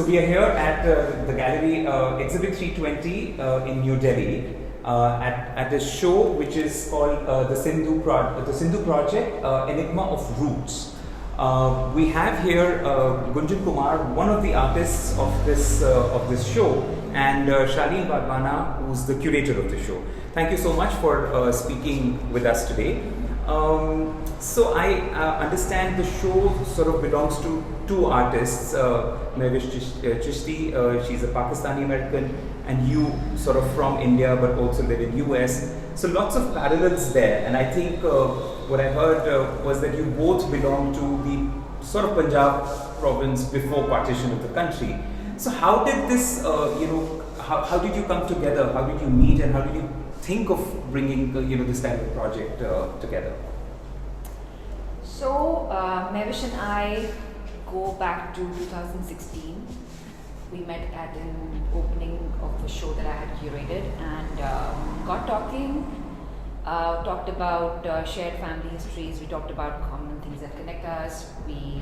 So we are here at the gallery Exhibit 320 in New Delhi at a show which is called the Sindhu Project, Enigma of Roots. We have here Gunjan Kumar, one of the artists of this show, and Shaleen Wadhwana, who's the curator of the show. Thank you so much for speaking with us today. So I understand the show sort of belongs to two artists, Mahwish Chishty, she's a Pakistani American, and you sort of from India but also live in US. So lots of parallels there, and I think what I heard was that you both belong to the sort of Punjab province before partition of the country. So how did this, how did you come together? How did you meet, and how did you think of bringing this type of project together? So Mahwish and I go back to 2016. We met at an opening of a show that I had curated and got talking, talked about shared family histories, we talked about common things that connect us, we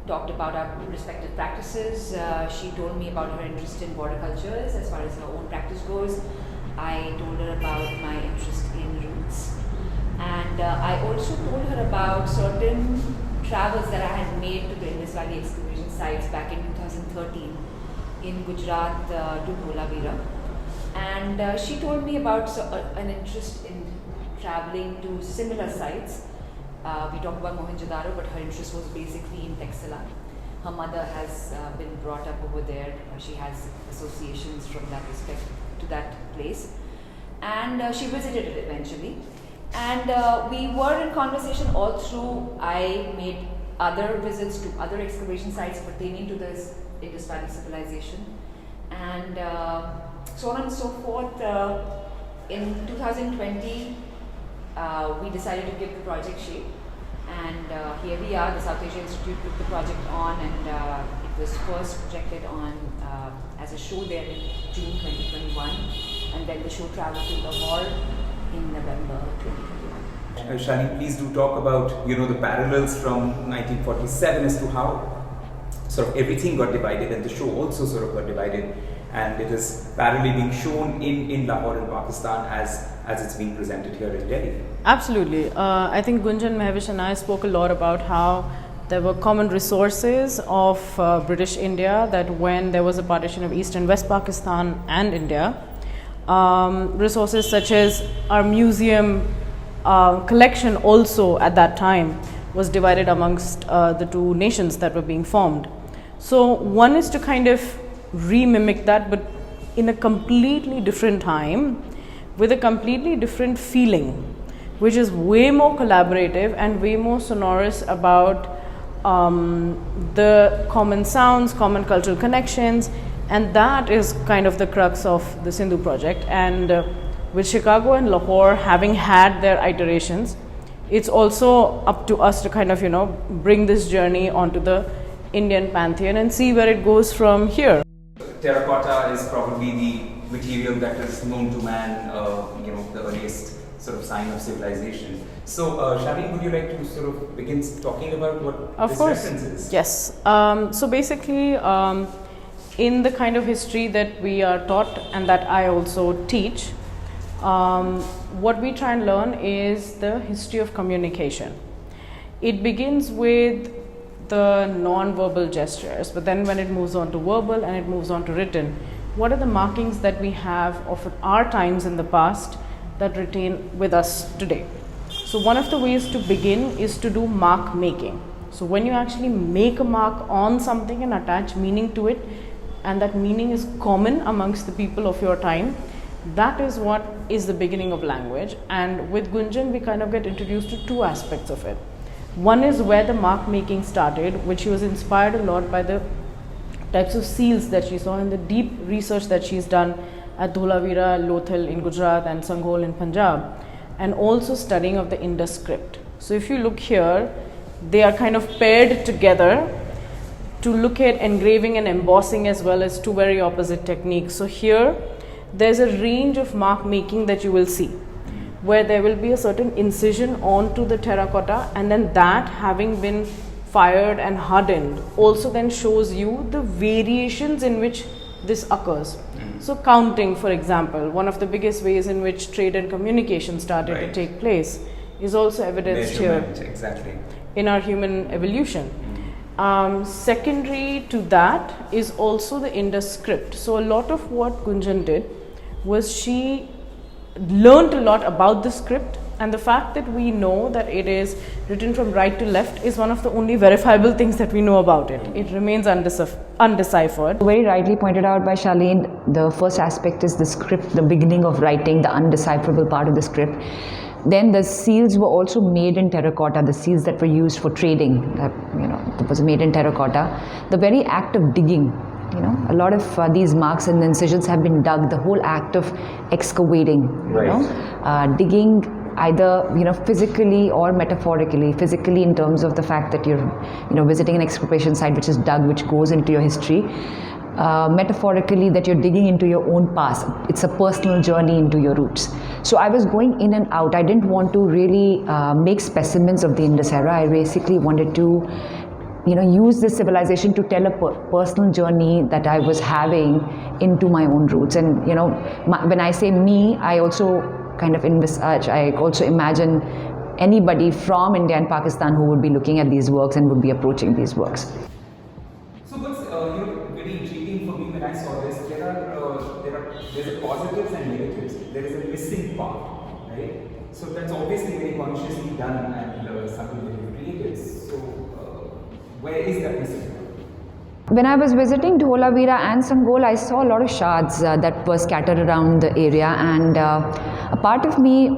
talked about our respective practices. She told me about her interest in border cultures as far as her own practice goes. I told her about my interest in roots, and I also told her about certain travels that I had made to the Indus Valley excavation sites back in 2013 in Gujarat to Dholavira, and she told me about an interest in traveling to similar sites. We talked about Mohenjo-daro, but her interest was basically in Texela. Her mother has been brought up over there. She has associations from that respect to that place, and she visited it eventually, and we were in conversation all through. I made other visits to other excavation sites pertaining to this Indus Valley civilization, and so on and so forth. In 2020 we decided to give the project shape, and here we are. The South Asia Institute took the project on, and it was first projected on as a show there in June 2021, and then the show traveled to Lahore in November 2021. Shaleen, please do talk about the parallels from 1947 as to how sort of everything got divided, and the show also sort of got divided, and it is parallelly being shown in Lahore in Pakistan as it's being presented here in Delhi. Absolutely. I think Gunjan, Mahwish and I spoke a lot about how there were common resources of British India, that when there was a partition of East and West Pakistan and India, resources such as our museum collection also at that time was divided amongst the two nations that were being formed. So one is to kind of re-mimic that, but in a completely different time with a completely different feeling, which is way more collaborative and way more sonorous about the common sounds, common cultural connections, and that is kind of the crux of the Sindhu Project. And with Chicago and Lahore having had their iterations, it's also up to us to kind of bring this journey onto the Indian pantheon and see where it goes from here. Terracotta is probably the material that is known to man, the earliest sort of sign of civilization. So, Shaleen, would you like to sort of begin talking about what this reference is? Yes. So basically, in the kind of history that we are taught and that I also teach, what we try and learn is the history of communication. It begins with the non-verbal gestures, but then when it moves on to verbal and it moves on to written, what are the markings that we have of our times in the past that retain with us today? So one of the ways to begin is to do mark making. So when you actually make a mark on something and attach meaning to it, and that meaning is common amongst the people of your time, that is what is the beginning of language. And with Gunjan, we kind of get introduced to two aspects of it. One is where the mark making started, which she was inspired a lot by the types of seals that she saw and the deep research that she's done at Dholavira, Lothal in Gujarat and Sanghol in Punjab, and also studying of the Indus script. So if you look here, they are kind of paired together to look at engraving and embossing as well as two very opposite techniques. So here there's a range of mark making that you will see, where there will be a certain incision onto the terracotta, and then that having been fired and hardened also then shows you the variations in which this occurs. So counting, for example, one of the biggest ways in which trade and communication started to take place is also evidenced here exactly in our human evolution. Secondary to that is also the Indus script. So a lot of what Gunjan did was she learned a lot about the script, and the fact that we know that it is written from right to left is one of the only verifiable things that we know about it. It remains undeciphered. Very rightly pointed out by Shaleen, the first aspect is the script, the beginning of writing, the undecipherable part of the script. Then the seals were also made in terracotta, the seals that were used for trading, that was made in terracotta. The very act of digging, a lot of these marks and incisions have been dug, the whole act of excavating, digging either physically or metaphorically. Physically in terms of the fact that you're visiting an excavation site which is dug, which goes into your history. Metaphorically, that you're digging into your own past. It's a personal journey into your roots. So I was going in and out. I didn't want to really make specimens of the Indus era. I basically wanted to use this civilization to tell a personal journey that I was having into my own roots. And when I say me, I also kind of envisage, I also imagine anybody from India and Pakistan who would be looking at these works and would be approaching these works. So what's very intriguing for me when I saw this, there's a positives and negatives. There is a missing part, right? So that's obviously very consciously done and something that you created. So where is that missing part? When I was visiting Dholavira and Sangol, I saw a lot of shards that were scattered around the area, and a part of me,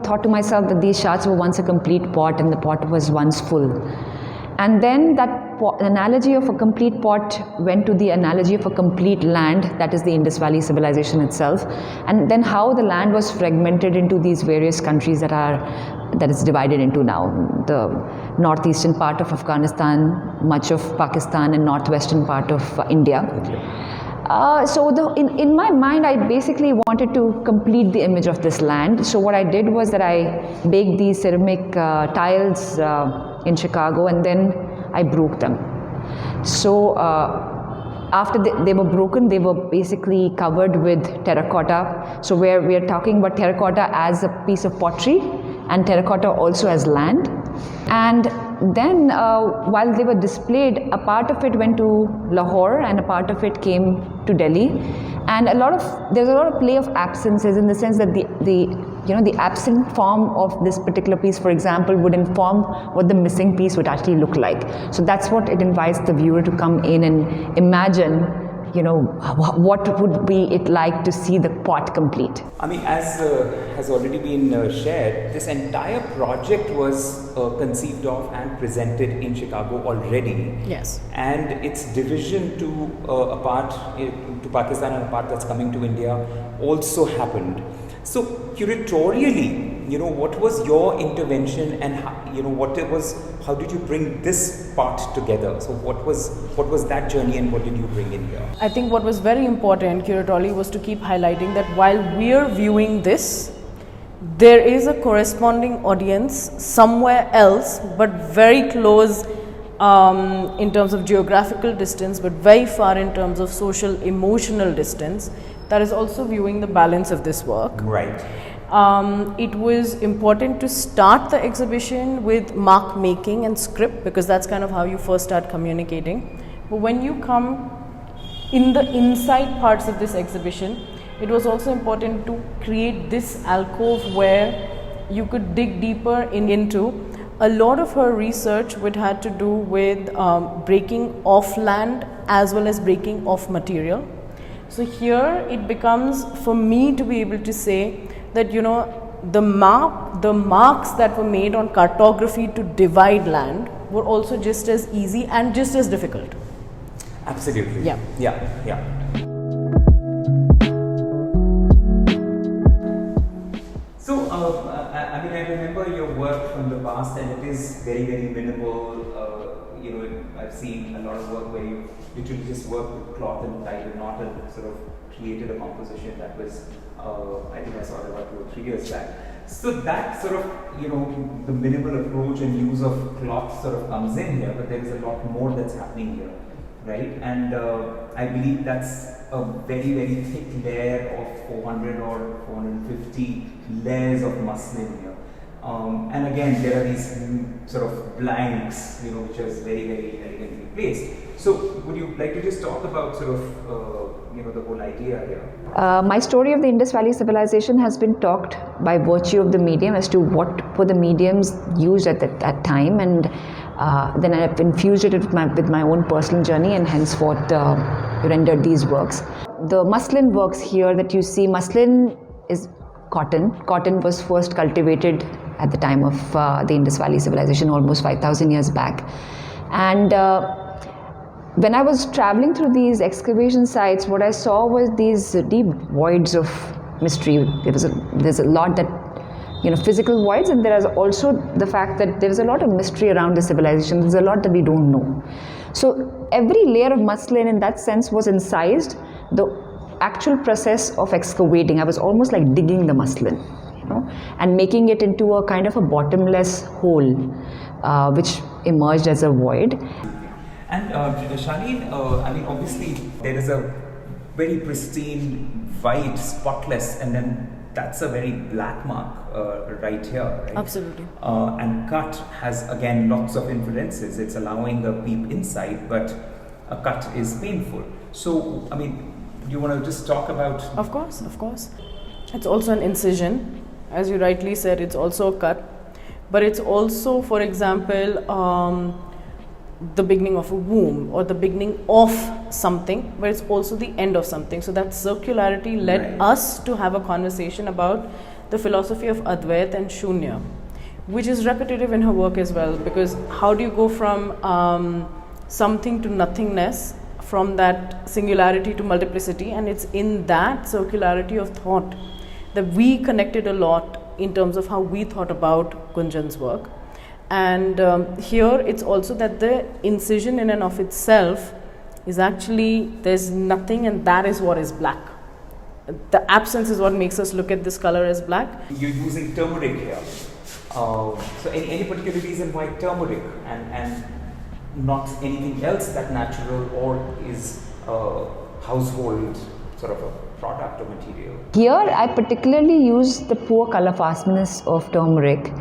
thought to myself that these shards were once a complete pot and the pot was once full. And then that analogy of a complete pot went to the analogy of a complete land, that is the Indus Valley civilization itself, and then how the land was fragmented into these various countries that is divided into now. The northeastern part of Afghanistan, much of Pakistan, and northwestern part of India. In my mind, I basically wanted to complete the image of this land. So what I did was that I baked these ceramic tiles in Chicago, and then I broke them. So after they were broken, they were basically covered with terracotta. So where we are talking about terracotta as a piece of pottery and terracotta also as land. And then while they were displayed, a part of it went to Lahore and a part of it came to Delhi. And there's a lot of play of absences, in the sense that the absent form of this particular piece, for example, would inform what the missing piece would actually look like. So that's what it invites the viewer to come in and imagine, what would be it like to see the pot complete. I mean, as has already been shared, this entire project was conceived of and presented in Chicago already. Yes. And its division to a part to Pakistan and a part that's coming to India also happened. So curatorially, what was your intervention, and how did you bring this part together? So what was that journey, and what did you bring in here? I think what was very important curatorially was to keep highlighting that while we're viewing this, there is a corresponding audience somewhere else, but very close in terms of geographical distance, but very far in terms of social emotional distance, that is also viewing the balance of this work. Right. It was important to start the exhibition with mark making and script, because that's kind of how you first start communicating. But when you come in the inside parts of this exhibition, it was also important to create this alcove where you could dig deeper into. A lot of her research would had to do with breaking off land as well as breaking off material. So here it becomes for me to be able to say that the marks that were made on cartography to divide land were also just as easy and just as difficult. Absolutely. Yeah. So I remember your work from the past, and it is very, very minimal. I've seen a lot of work where you literally just work with cloth and tied a knot and sort of created a composition that was, I think I saw it about 2 or 3 years back. So that sort of, the minimal approach and use of cloth sort of comes in here, but there is a lot more that's happening here, right? And I believe that's a very, very thick layer of 400 or 450 layers of muslin here. And again, there are these sort of blanks, which is very, very elegantly placed. So, would you like to just talk about sort of, the whole idea here? My story of the Indus Valley civilization has been talked by virtue of the medium as to what were the mediums used at that time, and then I have infused it with my own personal journey, and henceforth rendered these works. The muslin works here that you see, muslin is cotton. Cotton was first cultivated at the time of the Indus Valley civilization, almost 5,000 years back. And when I was traveling through these excavation sites, what I saw was these deep voids of mystery. There's a lot that, physical voids, and there is also the fact that there is a lot of mystery around the civilization. There's a lot that we don't know. So every layer of muslin in that sense was incised. The actual process of excavating, I was almost like digging the muslin, and making it into a kind of a bottomless hole, which emerged as a void. And Shaleen, obviously there is a very pristine, white, spotless, and then that's a very black mark right here. Right? Absolutely. And cut has again lots of influences. It's allowing a peep inside, but a cut is painful. So, do you want to just talk about? Of course. It's also an incision. As you rightly said, it's also a cut. But it's also, for example, the beginning of a womb or the beginning of something, but it's also the end of something. So that circularity led us to have a conversation about the philosophy of Advait and Shunya, which is repetitive in her work as well, because how do you go from something to nothingness, from that singularity to multiplicity? And it's in that circularity of thought that we connected a lot in terms of how we thought about Gunjan's work. And here it's also that the incision in and of itself is actually, there's nothing, and that is what is black. The absence is what makes us look at this color as black. You're using turmeric here. So any particular reason why turmeric and not anything else that natural or is a household sort of a product or material? Here I particularly use the poor color fastness of turmeric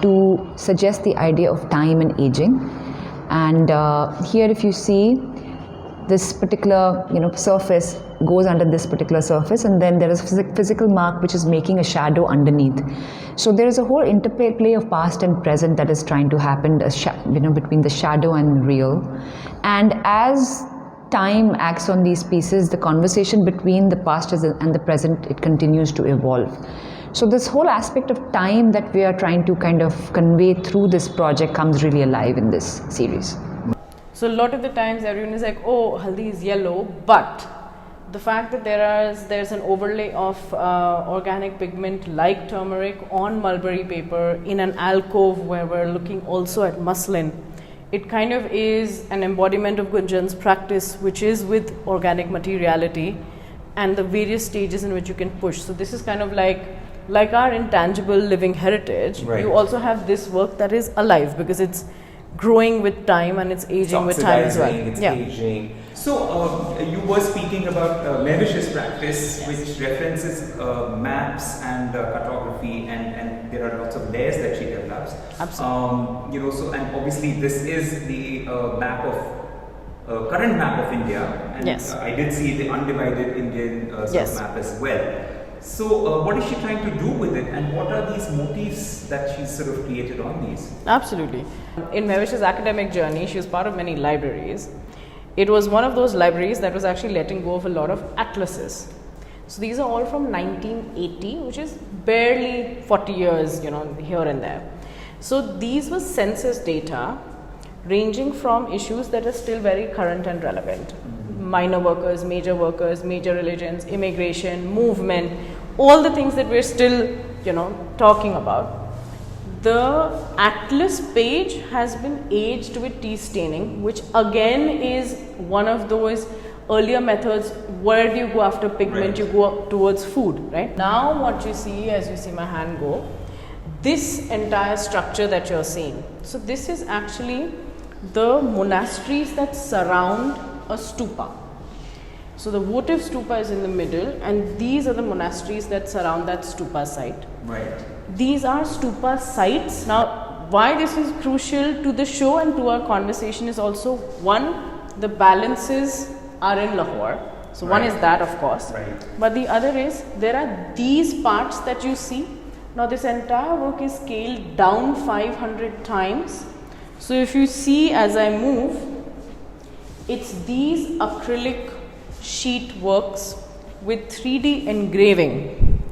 to suggest the idea of time and aging. And here if you see, this particular surface goes under this particular surface, and then there is a physical mark which is making a shadow underneath. So there is a whole interplay of past and present that is trying to happen between the shadow and real. And as time acts on these pieces, the conversation between the past and the present, it continues to evolve. So this whole aspect of time that we are trying to kind of convey through this project comes really alive in this series. So a lot of the times everyone is like, oh, haldi is yellow, but the fact that there's an overlay of organic pigment like turmeric on mulberry paper in an alcove where we're looking also at muslin, it kind of is an embodiment of Gunjan's practice, which is with organic materiality and the various stages in which you can push. So this is kind of like our intangible living heritage. Right. You also have this work that is alive because it's growing with time and it's aging with time as well. It's aging. So you were speaking about Mahwish's practice, which references maps and cartography, and there are lots of layers that she develops. Absolutely. So and obviously this is the map of current map of India, and I did see the undivided Indian map as well. So what is she trying to do with it, and what are these motifs that she's sort of created on these? Absolutely. In Mahwish's academic journey, she was part of many libraries. It was one of those libraries that was actually letting go of a lot of atlases. So these are all from 1980, which is barely 40 years, here and there. So these were census data ranging from issues that are still very current and relevant. Minor workers, major religions, immigration, movement, all the things that we're still, talking about. The atlas page has been aged with tea staining, which again is one of those earlier methods, where do you go after pigment? Right. You go up towards food, right? Now what you see, as you see my hand go, this entire structure that you're seeing, so this is actually the monasteries that surround a stupa. So the votive stupa is in the middle, and these are the monasteries that surround that stupa site. Right. These are stupa sites. Now, why this is crucial to the show and to our conversation is also, one, the balances are in Lahore. So one is that, of course. Right. But the other is, there are these parts that you see. Now this entire work is scaled down 500 times. So if you see as I move, it's these acrylic sheet works with 3D engraving,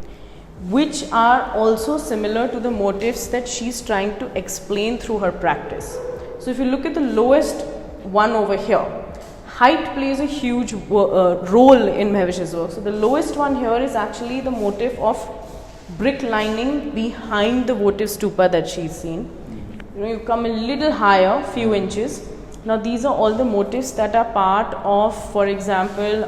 which are also similar to the motifs that she's trying to explain through her practice. So if you look at the lowest one over here, height plays a huge role in Mahwish's work. So the lowest one here is actually the motif of brick lining behind the votive stupa that she's seen. You know, you come a little higher, few inches. Now these are all the motifs that are part of, for example,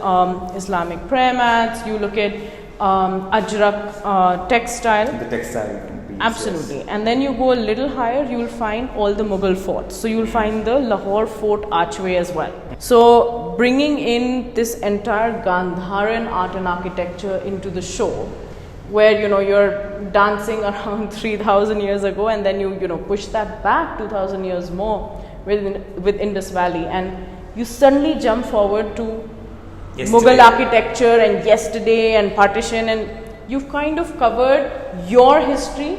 Islamic prayer mats. You look at ajrak textile. The textile piece. Absolutely. Yes. And then you go a little higher, you will find all the Mughal forts. So you will find the Lahore fort archway as well. So bringing in this entire Gandharan art and architecture into the show, where you know you're dancing around 3,000 years ago, and then you push that back 2,000 years more with Indus Valley, and you suddenly jump forward to Mughal architecture and yesterday and partition, and you've kind of covered your history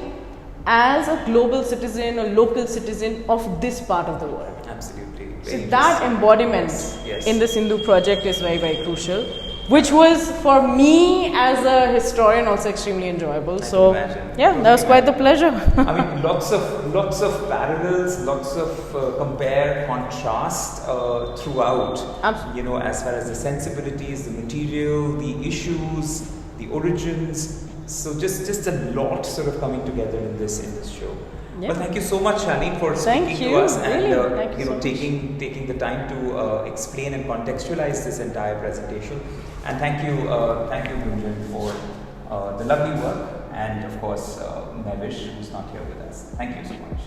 as a global citizen, a local citizen of this part of the world. Absolutely. So that embodiment in the Sindhu Project is very, very crucial, which was for me as a historian also extremely enjoyable. So yeah, that was quite the pleasure. I mean, lots of parallels, lots of compare, contrast throughout. Absolutely. You know, as far as the sensibilities, the material, the issues, the origins. So just a lot sort of coming together in this show. Yeah. Well, thank you so much, Shaleen, for speaking to us and taking the time to explain and contextualize this entire presentation. And thank you, Gunjan, for the lovely work, and of course, Mahwish, who's not here with us. Thank you so much.